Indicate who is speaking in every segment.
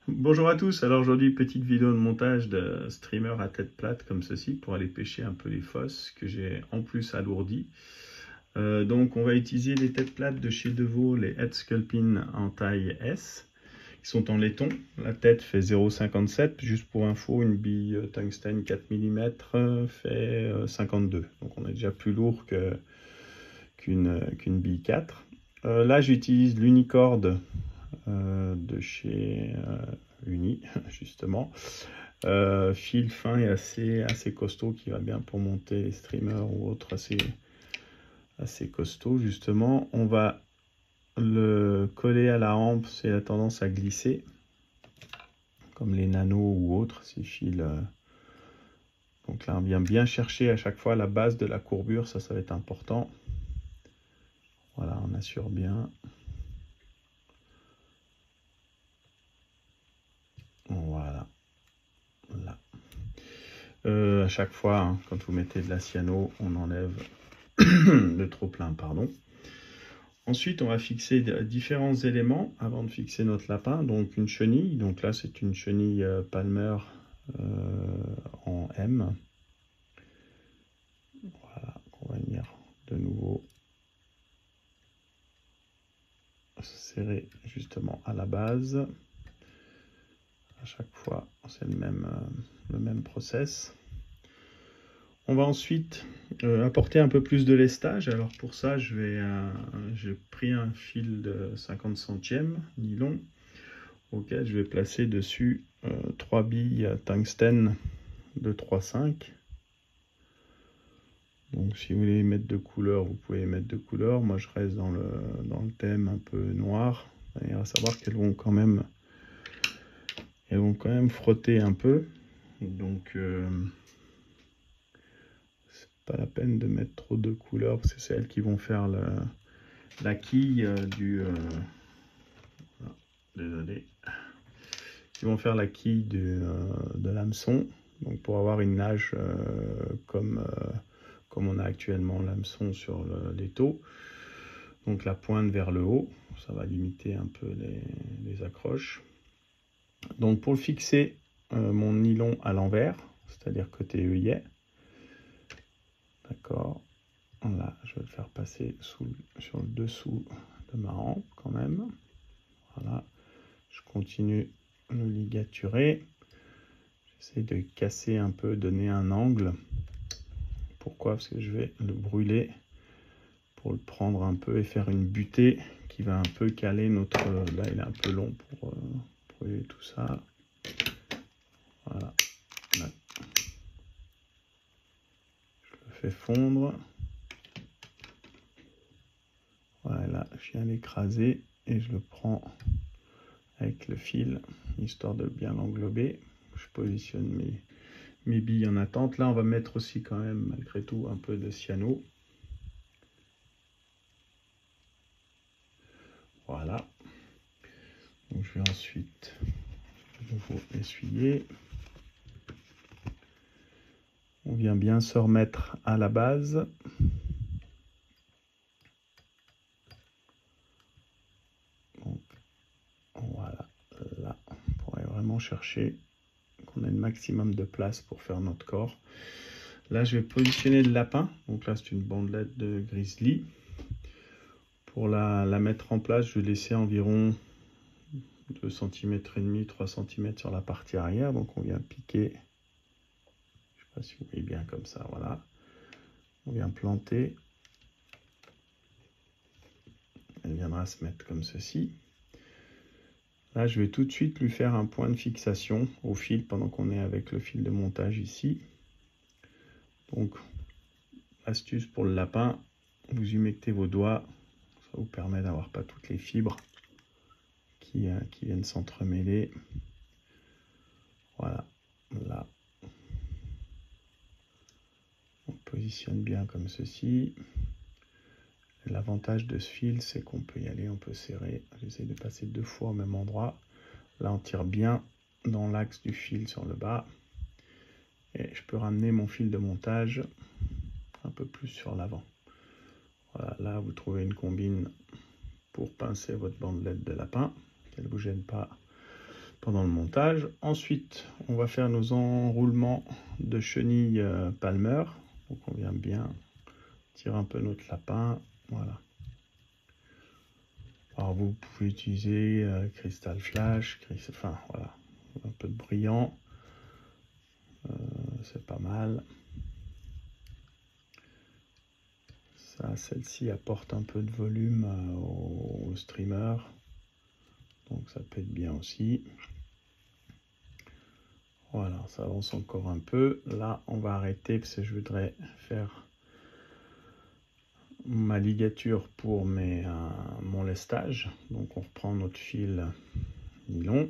Speaker 1: Bonjour à tous, alors aujourd'hui petite vidéo de montage de streamer à tête plate comme ceci pour aller pêcher un peu les fosses que j'ai en plus alourdi. Donc on va utiliser les têtes plates de chez Devaux, les Head Sculpin en taille S, qui sont en laiton. La tête fait 0,57, juste pour info une bille tungstène 4 mm fait 52, donc on est déjà plus lourd qu'une bille 4. Là j'utilise l'Unicord de chez Uni, justement. Fil fin et assez costaud qui va bien pour monter les streamers ou autres assez costaud, justement. On va le coller à la hampe, c'est la tendance à glisser, comme les nanos ou autres, ces fils. Donc là, on vient bien chercher à chaque fois la base de la courbure, ça va être important. Voilà, on assure bien. Voilà. Là. À chaque fois, hein, quand vous mettez de la cyano, on enlève le trop-plein, pardon. Ensuite, on va fixer différents éléments avant de fixer notre lapin. Donc une chenille, donc là c'est une chenille Palmer en M. Voilà, on va venir de nouveau serrer justement à la base. À chaque fois, c'est le même process. On va ensuite apporter un peu plus de lestage. Alors pour ça, j'ai pris un fil de 50 centièmes nylon auquel je vais placer dessus 3 billes tungstène de 3,5. Donc si vous voulez mettre de couleur, vous pouvez mettre de couleur. Moi je reste dans le thème un peu noir. Et à savoir qu'elles vont quand même frotter un peu. Donc c'est pas la peine de mettre trop de couleurs parce que c'est elles qui vont faire la quille désolé. Qui vont faire la quille de l'hameçon. Donc pour avoir une nage comme on a actuellement l'hameçon sur l'étau. Donc la pointe vers le haut, ça va limiter un peu les accroches. Donc pour le fixer, mon nylon à l'envers, c'est-à-dire côté œillet. D'accord. Là, je vais le faire passer sur le dessous de ma hampe quand même. Voilà. Je continue à le ligaturer. J'essaie de casser un peu, donner un angle. Pourquoi? Parce que je vais le brûler pour le prendre un peu et faire une butée qui va un peu caler notre... Là, il est un peu long pour brûler tout ça. Voilà. Là. Je le fais fondre. Voilà, je viens l'écraser et je le prends avec le fil, histoire de bien l'englober. Je positionne mes billes en attente. Là, on va mettre aussi quand même, malgré tout, un peu de cyano. Voilà. Donc, je vais ensuite de nouveau essuyer. On vient bien se remettre à la base. Donc, voilà, là, on pourrait vraiment chercher qu'on ait le maximum de place pour faire notre corps. Là, je vais positionner le lapin. Donc là, c'est une bandelette de grizzly. Pour la mettre en place, je vais laisser environ 2 cm et demi, 3 cm sur la partie arrière. Donc on vient piquer. Je ne sais pas si vous voyez bien comme ça, voilà. On vient planter. Elle viendra se mettre comme ceci. Là, je vais tout de suite lui faire un point de fixation au fil pendant qu'on est avec le fil de montage ici. Donc, astuce pour le lapin, vous humectez vos doigts. Ça vous permet d'avoir pas toutes les fibres qui viennent s'entremêler. Voilà, là. On positionne bien comme ceci. L'avantage de ce fil, c'est qu'on peut y aller, on peut serrer. J'essaie de passer 2 fois au même endroit. Là, on tire bien dans l'axe du fil sur le bas. Et je peux ramener mon fil de montage un peu plus sur l'avant. Voilà, là, vous trouvez une combine pour pincer votre bandelette de lapin, qu'elle ne vous gêne pas pendant le montage. Ensuite, on va faire nos enroulements de chenilles Palmer. Donc on vient bien tirer un peu notre lapin. Voilà. Alors vous pouvez utiliser cristal flash, enfin voilà, un peu de brillant. C'est pas mal. Ça, celle-ci apporte un peu de volume au streamer. Donc ça peut être bien aussi. Voilà, ça avance encore un peu. Là, on va arrêter parce que je voudrais faire ma ligature pour mon lestage. Donc on reprend notre fil nylon,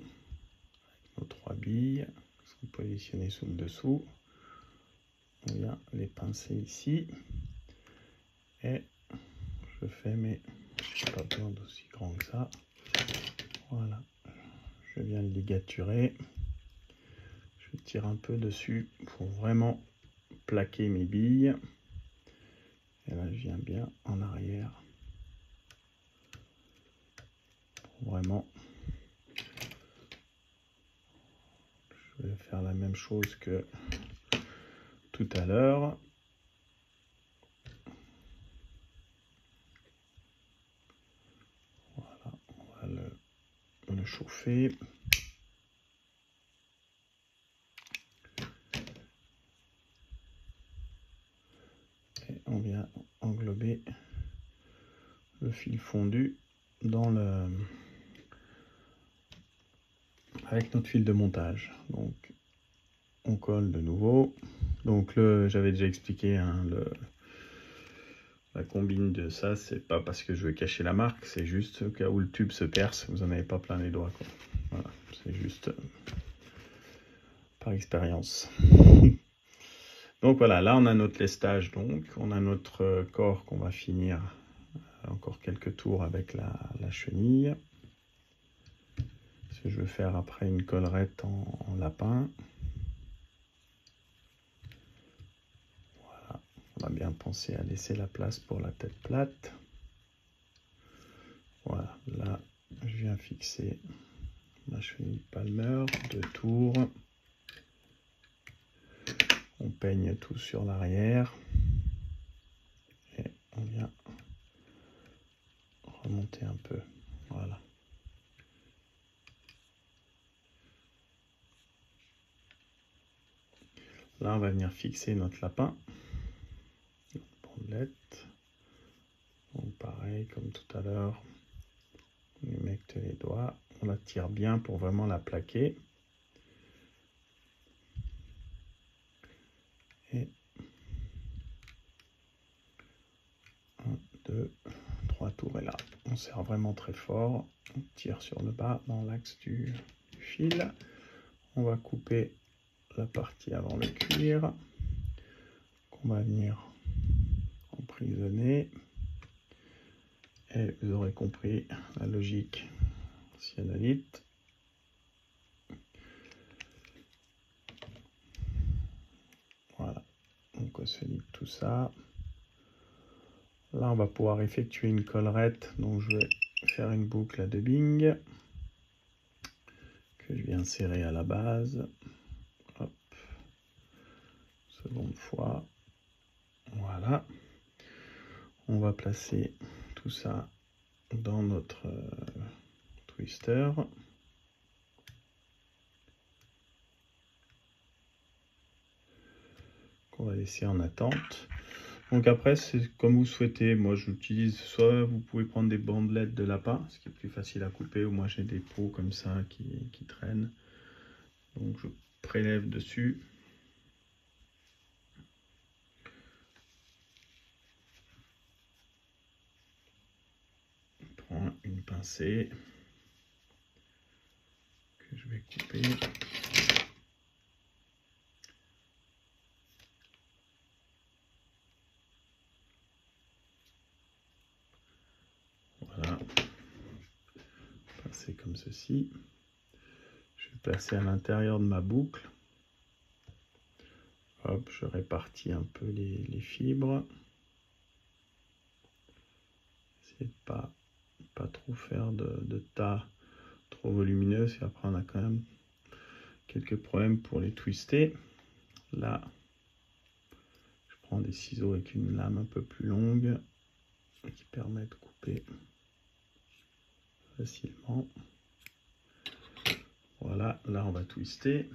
Speaker 1: nos 3 billes, qui sont positionnées sous le dessous. On vient les pincer ici. Et je fais mes... Je n'ai pas besoin d'aussi grand que ça. Voilà. Je viens le ligaturer. Je tire un peu dessus pour vraiment plaquer mes billes. Et là, je viens bien en arrière. Pour vraiment. Je vais faire la même chose que tout à l'heure. Voilà, on va le chauffer. Et on vient englober le fil fondu dans avec notre fil de montage. Donc on colle de nouveau. Donc j'avais déjà expliqué hein, la combine de ça, c'est pas parce que je veux cacher la marque, c'est juste au cas où le tube se perce, vous n'en avez pas plein les doigts, quoi. Voilà, c'est juste par expérience. Donc voilà, là on a notre lestage, donc on a notre corps qu'on va finir encore quelques tours avec la chenille. Ce que je vais faire après une collerette en lapin. Voilà, on va bien penser à laisser la place pour la tête plate. Voilà, là je viens fixer ma chenille Palmer, 2 tours. On peigne tout sur l'arrière. Et on vient remonter un peu. Voilà. Là, on va venir fixer notre lapin. Bandelette. Donc pareil, comme tout à l'heure. On humecte les doigts. On la tire bien pour vraiment la plaquer. Et 1, 2, 3 tours. Et là, on serre vraiment très fort. On tire sur le bas dans l'axe du fil. On va couper la partie avant le cuir. Qu'on va venir emprisonner. Et vous aurez compris la logique cyanolite. Voilà, donc on solide tout ça. Là, on va pouvoir effectuer une collerette. Donc, je vais faire une boucle à dubbing que je viens serrer à la base. Hop. Seconde fois. Voilà. On va placer tout ça dans notre twister. Qu'on va laisser en attente. Donc après, c'est comme vous souhaitez. Moi, j'utilise soit vous pouvez prendre des bandelettes de lapin, ce qui est plus facile à couper, ou moi j'ai des pots comme ça qui traînent. Donc je prélève dessus. Je prends une pincée que je vais couper. Voilà. Passer comme ceci. Je vais passer à l'intérieur de ma boucle. Hop, je répartis un peu les fibres. Essayez de pas trop faire de tas trop volumineuses et après on a quand même quelques problèmes pour les twister. Là, je prends des ciseaux avec une lame un peu plus longue qui permet de couper facilement. Voilà, là on va twister.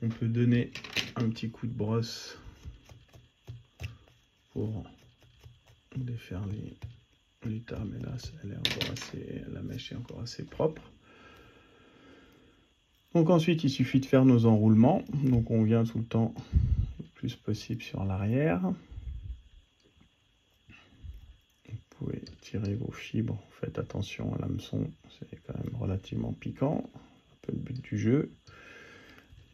Speaker 1: On peut donner un petit coup de brosse pour défaire les tas, mais là elle est encore assez, la mèche est encore assez propre. Donc ensuite il suffit de faire nos enroulements. Donc on vient tout le temps le plus possible sur l'arrière. Vous pouvez tirer vos fibres, faites attention à l'hameçon, c'est quand même relativement piquant, un peu le but du jeu.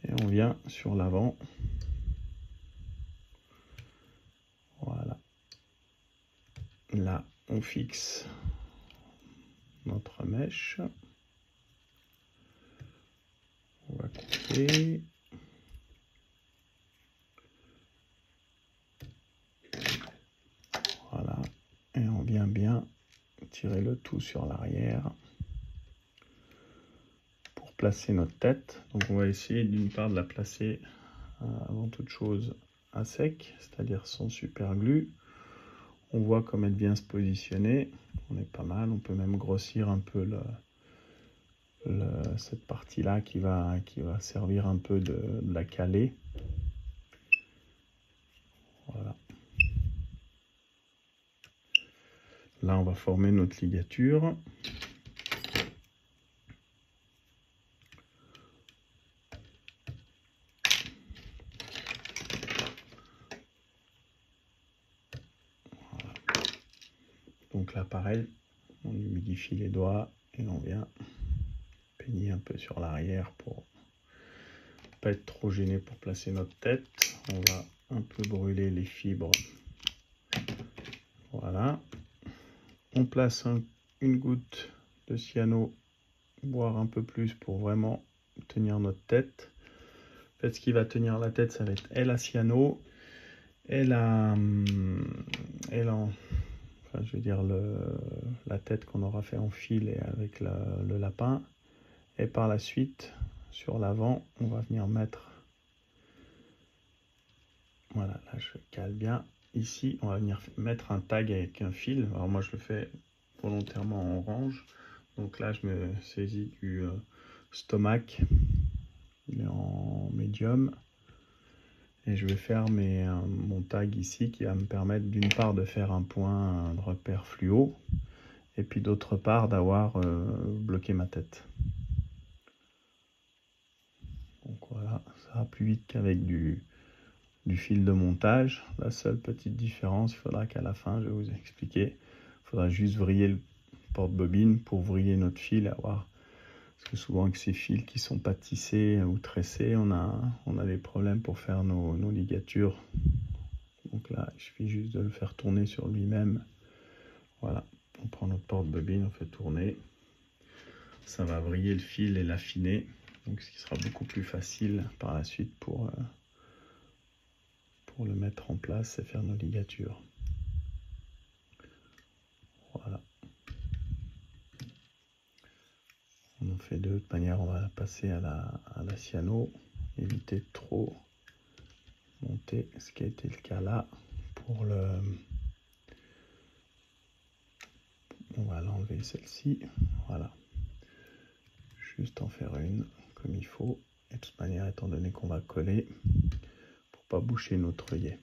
Speaker 1: Et on vient sur l'avant. Voilà. Là, on fixe notre mèche. On va couper. Voilà. Et on vient bien tirer le tout sur l'arrière pour placer notre tête. Donc on va essayer d'une part de la placer avant toute chose à sec, c'est-à-dire sans super glue. On voit comme elle vient se positionner. On est pas mal. On peut même grossir un peu cette partie-là qui va servir un peu de la caler. Voilà. Là, on va former notre ligature. Voilà. Donc là, pareil, on humidifie les doigts et on vient peigner un peu sur l'arrière pour pas être trop gêné pour placer notre tête. On va un peu brûler les fibres. Voilà. On place une goutte de cyano, voire un peu plus pour vraiment tenir notre tête. En fait, ce qui va tenir la tête, ça va être la cyano, enfin, je veux dire la tête qu'on aura fait en fil et avec le lapin. Et par la suite, sur l'avant, on va venir mettre, voilà, là je cale bien. Ici, on va venir mettre un tag avec un fil. Alors moi, je le fais volontairement en orange. Donc là, je me saisis du Stomac, il est en médium. Et je vais faire mon tag ici qui va me permettre d'une part de faire un point de repère fluo et puis d'autre part d'avoir bloqué ma tête. Donc voilà, ça va plus vite qu'avec du fil de montage. La seule petite différence, il faudra qu'à la fin, je vais vous expliquer, il faudra juste vriller le porte-bobine pour vriller notre fil et avoir... Parce que souvent avec ces fils qui sont pas tissés ou tressés, on a des problèmes pour faire nos ligatures. Donc là, il suffit juste de le faire tourner sur lui-même. Voilà, on prend notre porte-bobine, on fait tourner. Ça va vriller le fil et l'affiner. Donc ce qui sera beaucoup plus facile par la suite pour le mettre en place et faire nos ligatures. Voilà. On en fait deux. De toute manière, on va passer à la cyano. Éviter de trop monter, ce qui a été le cas là. On va l'enlever celle-ci. Voilà. Juste en faire une comme il faut. Et de toute manière, étant donné qu'on va coller, pour pas boucher notre œillet.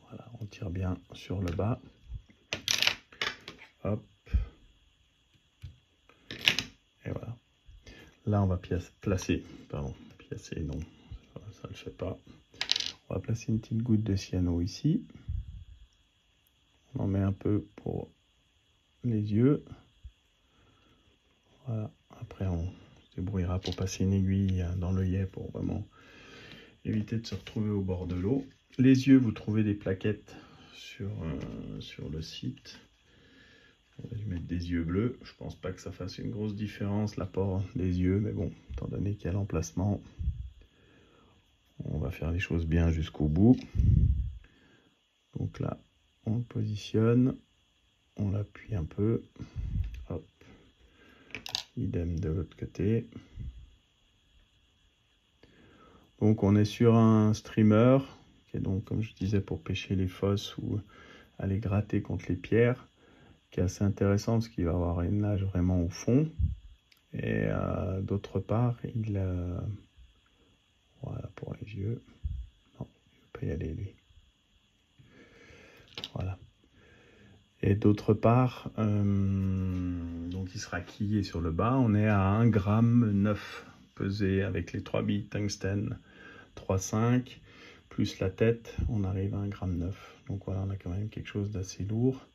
Speaker 1: Voilà, on tire bien sur le bas. Hop. Et voilà. Là, on va placer, non, ça ne le fait pas. On va placer une petite goutte de cyano ici. On en met un peu pour les yeux. Voilà. Après, on se débrouillera pour passer une aiguille dans l'œillet pour vraiment éviter de se retrouver au bord de l'eau. Les yeux, vous trouvez des plaquettes sur le site. On va lui mettre des yeux bleus. Je pense pas que ça fasse une grosse différence l'apport des yeux, mais bon, étant donné qu'il y a l'emplacement, on va faire les choses bien jusqu'au bout. Donc là, on le positionne, on l'appuie un peu, hop, idem de l'autre côté. Donc on est sur un streamer, qui est donc, comme je disais, pour pêcher les fosses ou aller gratter contre les pierres, qui est assez intéressant parce qu'il va avoir une nage vraiment au fond. Et d'autre part, il voilà pour les yeux. Non, il ne peut pas y aller lui. Voilà. Et d'autre part, donc il sera quillé sur le bas. On est à 1,9 g pesé avec les 3 billes tungstène 3,5 plus la tête, on arrive à 1,9 g. Donc voilà, on a quand même quelque chose d'assez lourd.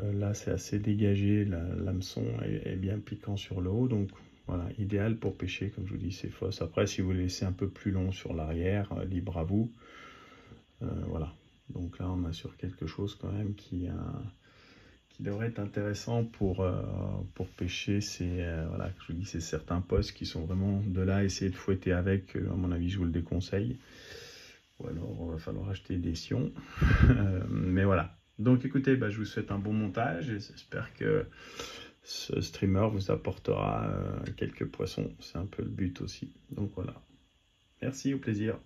Speaker 1: Là, c'est assez dégagé, l'hameçon est bien piquant sur le haut, donc voilà, idéal pour pêcher, comme je vous dis, ces fosses. Après, si vous le laissez un peu plus long sur l'arrière, libre à vous. Voilà, donc là, on a sur quelque chose quand même qui devrait être intéressant pour pêcher. Voilà, je vous dis, c'est certains postes qui sont vraiment de là à essayer de fouetter avec. À mon avis, je vous le déconseille. Ou alors, il va falloir acheter des sions. Mais voilà. Donc écoutez, je vous souhaite un bon montage et j'espère que ce streamer vous apportera quelques poissons. C'est un peu le but aussi. Donc voilà. Merci, au plaisir.